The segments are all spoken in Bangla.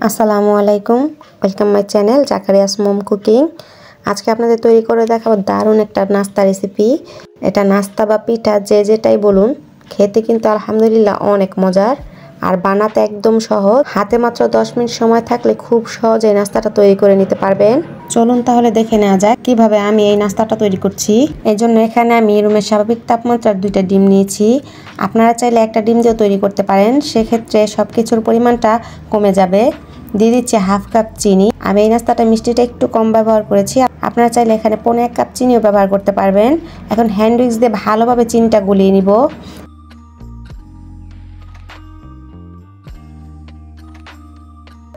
আসসালামু আলাইকুম, welcome my channel Zakaria's mom cooking. আজকে আপনাদের তৈরি করে দেখাবো দারুণ একটা নাস্তা রেসিপি। এটা নাস্তা বা পিঠা যে যেটাই বলুন, খেতে কিন্তু আলহামদুলিল্লাহ অনেক মজার আর বানাতে একদম সহজ। হাতে মাত্র 10 মিনিট সময় থাকলে খুব সহজে নাস্তাটা তৈরি করে নিতে পারবেন। চলুন তাহলে দেখে নেওয়া যাক কিভাবে আমি এই নাস্তাটা তৈরি করছি। এর জন্য এখানে আমি রুমের স্বাভাবিক তাপমাত্রার 2টা ডিম নিয়েছি। আপনারা চাইলে একটা ডিম দিয়েও তৈরি করতে পারেন, সেক্ষেত্রে সব কিছুর পরিমাণটা কমে যাবে। দিয়ে দিচ্ছি হাফ কাপ চিনি। আমি এই নাস্তাটা মিষ্টিটা একটু কম ব্যবহার করেছি, আপনারা চাইলে এখানে 1.5 কাপ চিনিও ব্যবহার করতে পারবেন। এখন হ্যান্ড উইক্স দিয়ে ভালোভাবে চিনিটা গলিয়ে নিব।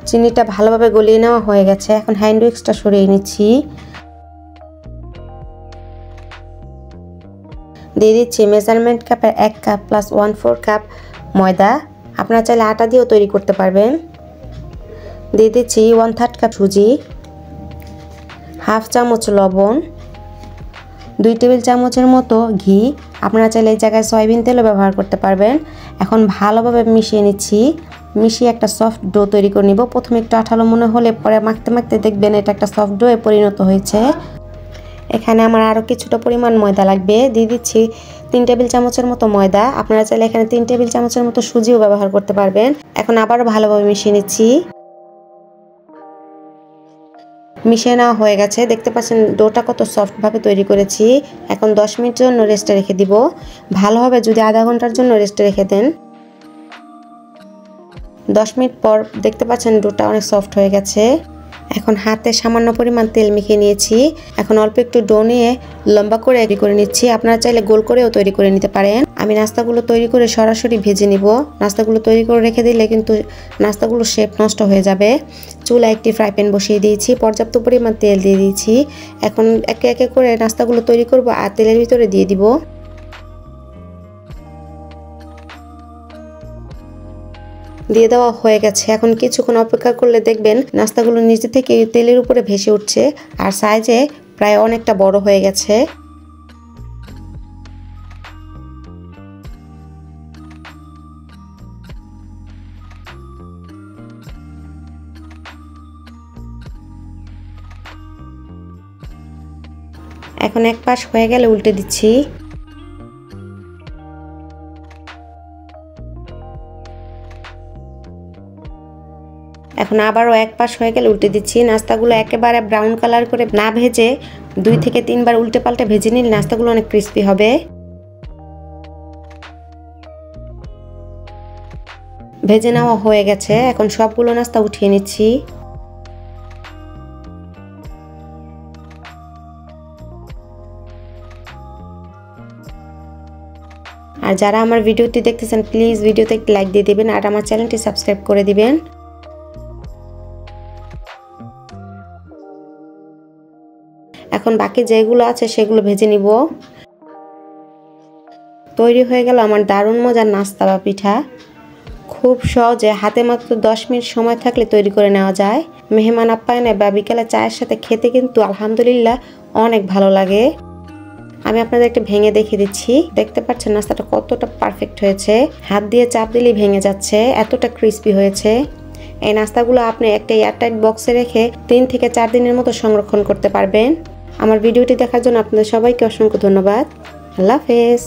চিনিটা ভালোভাবে গলিয়ে নেওয়া হয়ে গেছে, এখন হ্যান্ড উইক্সটা সরিয়ে নিচ্ছি। দিয়ে দিচ্ছি মেজারমেন্ট কাপের 1 কাপ প্লাস 1/4 কাপ ময়দা। আপনারা চাইলে আটা দিয়েও তৈরি করতে পারবেন। দিয়ে দিচ্ছি 1/3 কাপ সুজি, হাফ চামচ লবণ, 2 টেবিল চামচের মতো ঘি। আপনারা চাইলে এই জায়গায় সয়াবিন তেলও ব্যবহার করতে পারবেন। এখন ভালোভাবে মিশিয়ে নিচ্ছি। মিশিয়ে একটা সফট ডো তৈরি করে নিব। প্রথমে একটু আঠালো মনে হলে পরে মাখতে মাখতে দেখবেন এটা একটা সফট ডোয়ে পরিণত হয়েছে। এখানে আমার আরও কিছুটা পরিমাণ ময়দা লাগবে। দিয়ে দিচ্ছি 3 টেবিল চামচের মতো ময়দা। আপনারা চাইলে এখানে 3 টেবিল চামচের মতো সুজিও ব্যবহার করতে পারবেন। এখন আবারও ভালোভাবে মিশিয়ে নিচ্ছি। মিশিয়ে নেওয়া হয়ে গেছে, দেখতে পাচ্ছেন ডোটা কত সফটভাবে তৈরি করেছি। এখন 10 মিনিটের জন্য রেস্টে রেখে দিব। ভালোভাবে যদি আধা ঘন্টার জন্য রেস্টে রেখে দেন, 10 মিনিট পর দেখতে পাচ্ছেন ডোটা অনেক সফট হয়ে গেছে। এখন হাতে সামান্য পরিমাণ তেল মেখে নিয়েছি। এখন অল্প একটু ডো নিয়ে লম্বা করে তৈরি করে নিচ্ছি। আপনারা চাইলে গোল করেও তৈরি করে নিতে পারেন। আমি নাস্তাগুলো তৈরি করে সরাসরি ভেজে নিব। নাস্তাগুলো তৈরি করে রেখে দিলে কিন্তু নাস্তাগুলো শেপ নষ্ট হয়ে যাবে। চুলায় একটি ফ্রাই প্যান বসিয়ে দিয়েছি, পর্যাপ্ত পরিমাণ তেল দিয়ে দিয়েছি। এখন একে একে করে নাস্তাগুলো তৈরি করব আর তেলের ভিতরে দিয়ে দিব। দিয়ে দেওয়া হয়ে গেছে। এখন কিছুক্ষণ অপেক্ষা করলে দেখবেন নাস্তাগুলো নিজে থেকে তেলের উপরে ভেসে উঠছে আর সাইজে প্রায় অনেকটা বড় হয়ে গেছে। এখন এক পাশ হয়ে গেলে উল্টে দিচ্ছি। এখন আবারও এক পাশ হয়ে গেলে উল্টে দিচ্ছি। নাস্তাগুলো একেবারে ব্রাউন কালার করে না ভেজে 2 থেকে 3 বার উল্টে পাল্টে ভেজে নিলে নাস্তাগুলো অনেক ক্রিস্পি হবে। ভেজে নেওয়া হয়ে গেছে, এখন সবগুলো নাস্তা উঠিয়ে নিচ্ছি। আর যারা আমার ভিডিওটি দেখতেছেন প্লিজ ভিডিওতে একটি লাইক দিয়ে দিবেন আর আমার চ্যানেলটি সাবস্ক্রাইব করে দিবেন। এখন বাকি যেগুলো আছে সেগুলো ভেজে নিব। তৈরি হয়ে গেল আমার দারুণ মজার নাস্তা বা পিঠা। খুব সহজে হাতে মাত্র 10 মিনিট সময় থাকলে তৈরি করে নেওয়া যায়। মেহমান আপ্যায়নে বা বিকেলে চায়ের সাথে খেতে কিন্তু আলহামদুলিল্লাহ অনেক ভালো লাগে। আমি আপনাদের একটা ভেঙে দেখিয়ে দিচ্ছি। দেখতে পাচ্ছেন নাস্তাটা কতটা পারফেক্ট হয়েছে। হাত দিয়ে চাপ দিলেই ভেঙে যাচ্ছে, এতটা ক্রিস্পি হয়েছে। এই নাস্তাগুলো আপনি একটা এয়ারটাইট বক্সে রেখে 3 থেকে 4 দিনের মতো সংরক্ষণ করতে পারবেন। আমার ভিডিওটি দেখার জন্য আপনাদের সবাইকে অসংখ্য ধন্যবাদ। আল্লাহ হাফেজ।